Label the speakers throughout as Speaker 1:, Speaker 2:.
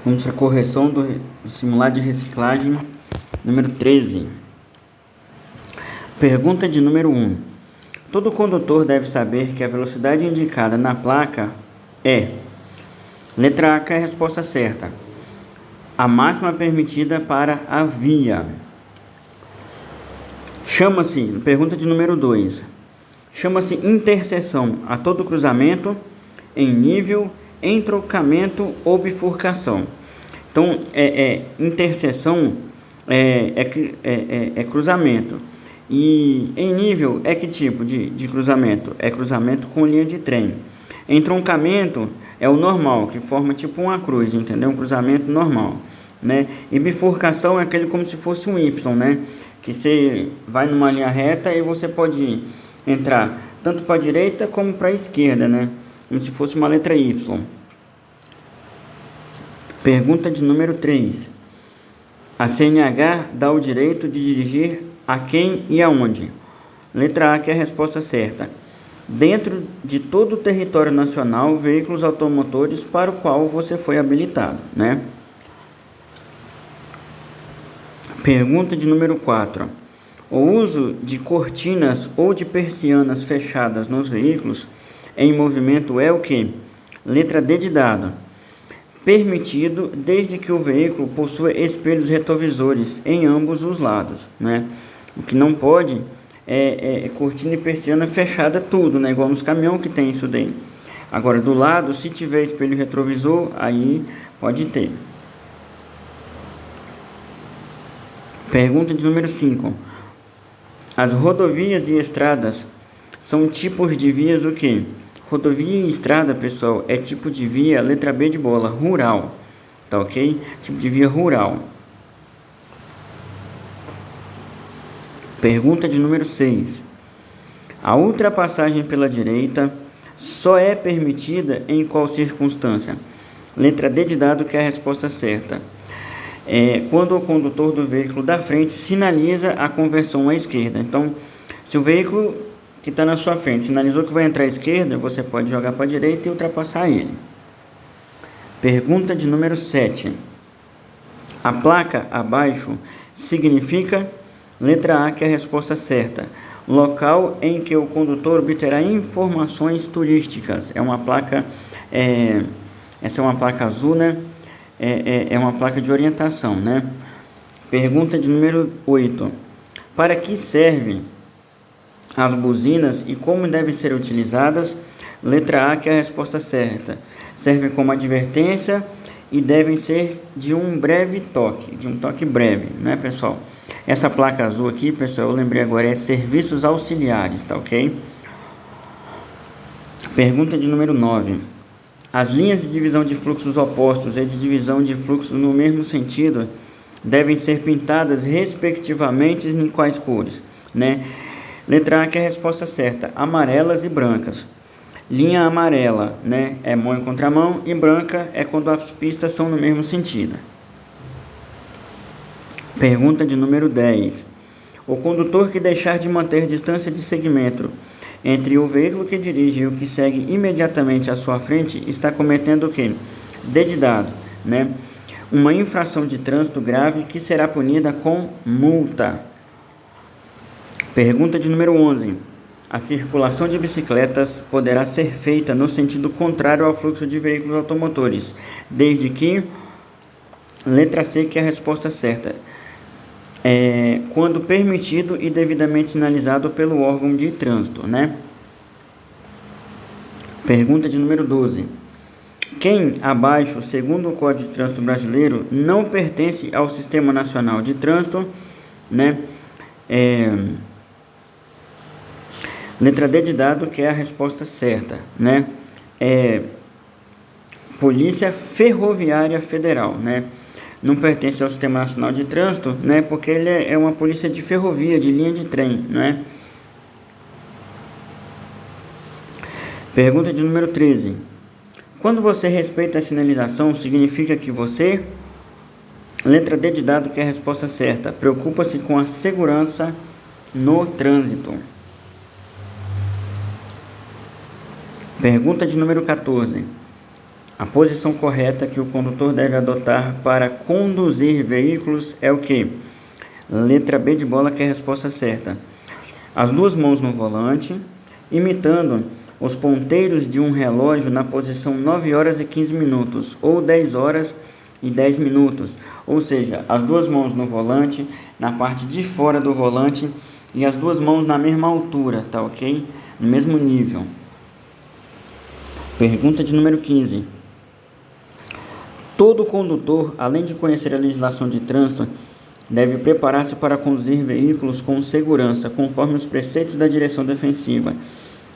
Speaker 1: Vamos para a correção do simulado de reciclagem número 13. Pergunta de número 1. Todo condutor deve saber que a velocidade indicada na placa é... Letra A, que é a resposta certa. A máxima permitida para a via. Pergunta de número 2. Chama-se interseção a todo cruzamento em nível, entroncamento ou bifurcação. Então, interseção é cruzamento. E em nível é que tipo de cruzamento? É cruzamento com linha de trem. Entroncamento é o normal, que forma tipo uma cruz, entendeu? Um cruzamento normal, né? E bifurcação é aquele como se fosse um Y, né? Que você vai numa linha reta e você pode entrar tanto para a direita como para a esquerda, né? Como se fosse uma letra Y. Pergunta de número 3. A CNH dá o direito de dirigir a quem e aonde? Letra A, que é a resposta certa. Dentro de todo o território nacional, veículos automotores para o qual você foi habilitado, né? Pergunta de número 4. O uso de cortinas ou de persianas fechadas nos veículos em movimento é o que? Letra D de dado. Permitido desde que o veículo possua espelhos retrovisores em ambos os lados, né? O que não pode é cortina e persiana fechada tudo, né? Igual nos caminhões que tem isso daí. Agora, do lado, se tiver espelho retrovisor, aí pode ter. Pergunta de número 5. As rodovias e estradas são tipos de vias o quê? Rodovia e estrada, pessoal, é tipo de via, letra B de bola, rural. Tá ok? Tipo de via rural. Pergunta de número 6. A ultrapassagem pela direita só é permitida em qual circunstância? Letra D de dado, que é a resposta certa. Quando o condutor do veículo da frente sinaliza a conversão à esquerda. Então, se o veículo que está na sua frente sinalizou que vai entrar à esquerda, você pode jogar para a direita e ultrapassar ele. Pergunta de número 7. A placa abaixo significa... Letra A, que é a resposta certa. Local em que o condutor obterá informações turísticas. É uma placa... essa é uma placa azul, né? É uma placa de orientação, né? Pergunta de número 8. Para que servem as buzinas e como devem ser utilizadas? Letra A, que é a resposta certa. Servem como advertência e devem ser de um breve toque, de um toque breve, né, pessoal? Essa placa azul aqui, pessoal, eu lembrei agora, é serviços auxiliares, tá ok? Pergunta de número 9. As linhas de divisão de fluxos opostos e de divisão de fluxos no mesmo sentido devem ser pintadas respectivamente em quais cores, né? Letra A, que é a resposta certa, amarelas e brancas. Linha amarela, né, é mão em contramão, e branca é quando as pistas são no mesmo sentido. Pergunta de número 10. O condutor que deixar de manter distância de segmento entre o veículo que dirige e o que segue imediatamente à sua frente está cometendo o quê? D de dado, né? Uma infração de trânsito grave que será punida com multa. Pergunta de número 11. A circulação de bicicletas poderá ser feita no sentido contrário ao fluxo de veículos automotores, desde que... Letra C, que é a resposta certa. Quando permitido e devidamente sinalizado pelo órgão de trânsito, né? Pergunta de número 12. Quem abaixo, segundo o Código de Trânsito Brasileiro, não pertence ao Sistema Nacional de Trânsito, né? Letra D de dado, que é a resposta certa, né? Polícia Ferroviária Federal, né? Não pertence ao Sistema Nacional de Trânsito, né? Porque ele é uma polícia de ferrovia, de linha de trem, né? Pergunta de número 13. Quando você respeita a sinalização, significa que você... Letra D de dado, que é a resposta certa. Preocupa-se com a segurança no trânsito. Pergunta de número 14. A posição correta que o condutor deve adotar para conduzir veículos é o quê? Letra B de bola, que é a resposta certa. As duas mãos no volante, imitando os ponteiros de um relógio na posição 9 horas e 15 minutos ou 10 horas e 10 minutos. Ou seja, as duas mãos no volante, na parte de fora do volante e as duas mãos na mesma altura, tá ok? No mesmo nível. Pergunta de número 15. Todo condutor, além de conhecer a legislação de trânsito, deve preparar-se para conduzir veículos com segurança, conforme os preceitos da direção defensiva.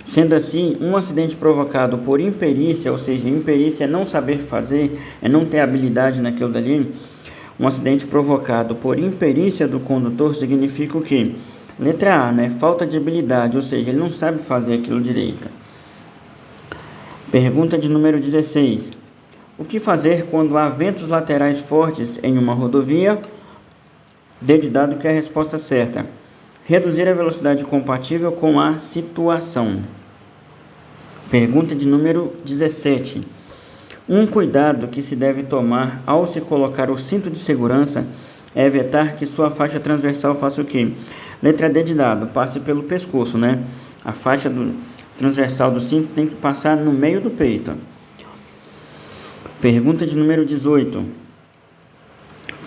Speaker 1: Sendo assim, um acidente provocado por imperícia, ou seja, imperícia é não saber fazer, é não ter habilidade naquilo dali. Um acidente provocado por imperícia do condutor significa o quê? Letra A, né? Falta de habilidade, ou seja, ele não sabe fazer aquilo direito. Pergunta de número 16. O que fazer quando há ventos laterais fortes em uma rodovia? Dedicado, que é a resposta certa. Reduzir a velocidade compatível com a situação. Pergunta de número 17. Um cuidado que se deve tomar ao se colocar o cinto de segurança é evitar que sua faixa transversal faça o quê? Letra D de dado, passe pelo pescoço, né? A faixa transversal do cinto tem que passar no meio do peito. Pergunta de número 18.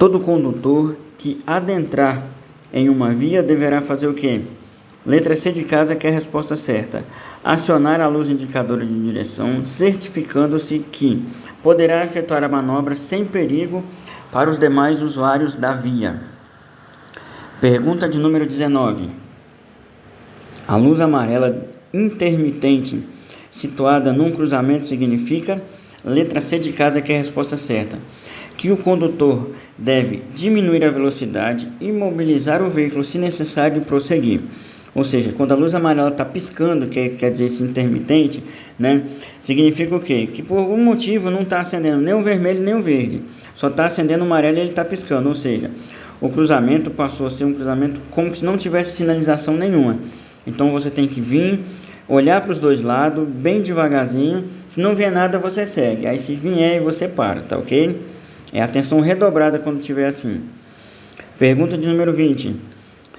Speaker 1: Todo condutor que adentrar em uma via deverá fazer o quê? Letra C de casa, que é a resposta certa. Acionar a luz indicadora de direção, certificando-se que poderá efetuar a manobra sem perigo para os demais usuários da via. Pergunta de número 19. A luz amarela intermitente situada num cruzamento significa, letra C de casa, que é a resposta certa, que o condutor deve diminuir a velocidade, imobilizar o veículo se necessário e prosseguir. Ou seja, quando a luz amarela está piscando, que quer dizer esse intermitente, né, significa o quê? Que por algum motivo não está acendendo nem o vermelho nem o verde, só está acendendo o amarelo e ele está piscando. Ou seja, o cruzamento passou a ser um cruzamento como se não tivesse sinalização nenhuma. Então você tem que vir, olhar para os dois lados, bem devagarzinho. Se não vier nada, você segue. Aí se vier, você para, tá ok? É atenção redobrada quando estiver assim. Pergunta de número 20.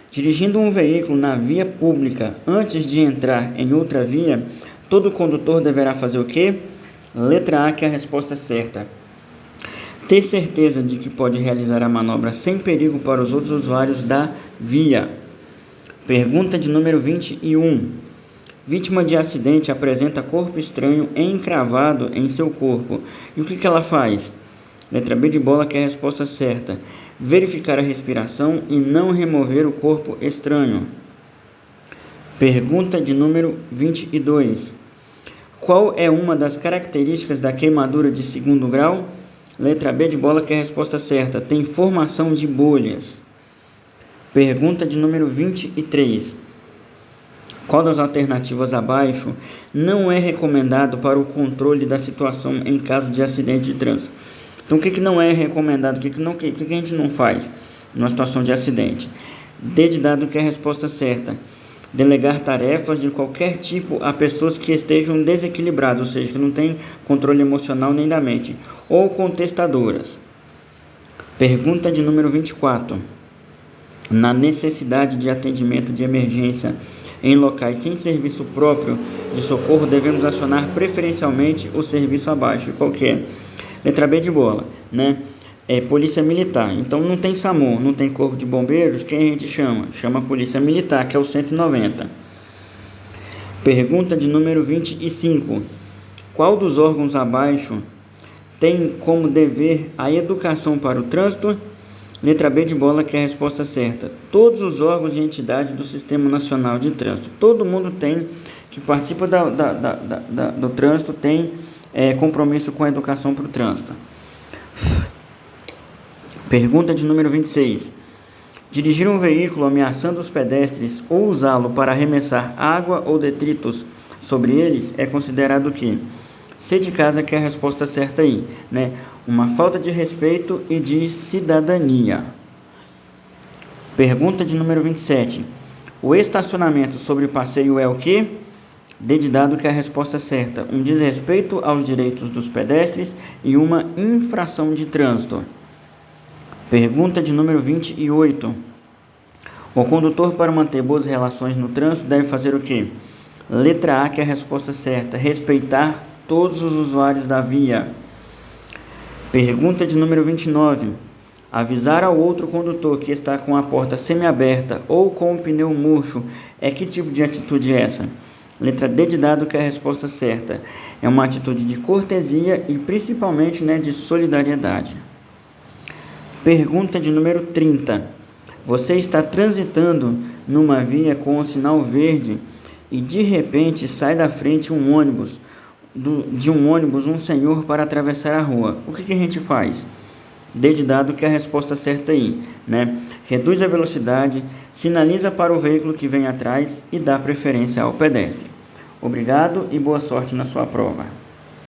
Speaker 1: Dirigindo um veículo na via pública antes de entrar em outra via, todo condutor deverá fazer o quê? Letra A, que é a resposta certa. Ter certeza de que pode realizar a manobra sem perigo para os outros usuários da via. Pergunta de número 21. Vítima de acidente apresenta corpo estranho encravado em seu corpo. E o que ela faz? Letra B de bola, que é a resposta certa. Verificar a respiração e não remover o corpo estranho. Pergunta de número 22. Qual é uma das características da queimadura de segundo grau? Letra B de bola, que é a resposta certa. Tem formação de bolhas. Pergunta de número 23. Qual das alternativas abaixo não é recomendado para o controle da situação em caso de acidente de trânsito? Então, o que não é recomendado? O que a gente não faz numa situação de acidente? D de dado, que é a resposta certa. Delegar tarefas de qualquer tipo a pessoas que estejam desequilibradas, ou seja, que não têm controle emocional nem da mente, ou contestadoras. Pergunta de número 24. Na necessidade de atendimento de emergência em locais sem serviço próprio de socorro, devemos acionar preferencialmente o serviço abaixo. Qual que é? Letra B de bola, né? É polícia militar. Então não tem SAMU, não tem corpo de bombeiros, quem a gente chama? Chama a polícia militar, que é o 190. Pergunta de número 25. Qual dos órgãos abaixo tem como dever a educação para o trânsito? Letra B de bola, que é a resposta certa. Todos os órgãos e entidades do Sistema Nacional de Trânsito. Todo mundo tem, que participa do trânsito, tem compromisso com a educação para o trânsito. Pergunta de número 26. Dirigir um veículo ameaçando os pedestres ou usá-lo para arremessar água ou detritos sobre eles é considerado o quê? C de casa, que é a resposta certa aí, né? Uma falta de respeito e de cidadania. Pergunta de número 27. O estacionamento sobre passeio é o quê? D de dado que é a resposta certa, um desrespeito aos direitos dos pedestres e uma infração de trânsito. Pergunta de número 28. O condutor, para manter boas relações no trânsito, deve fazer o quê? Letra A, que é a resposta certa, respeitar todos os usuários da via. Pergunta de número 29. Avisar ao outro condutor que está com a porta semiaberta ou com o pneu murcho é que tipo de atitude é essa? Letra D de dado que é a resposta certa. É uma atitude de cortesia e principalmente, de solidariedade. Pergunta de número 30. Você está transitando numa via com o sinal verde e de repente sai da frente um ônibus um senhor para atravessar a rua. O que a gente faz? D de dado que é a resposta certa aí, Reduz a velocidade, sinaliza para o veículo que vem atrás e dá preferência ao pedestre. Obrigado e boa sorte na sua prova.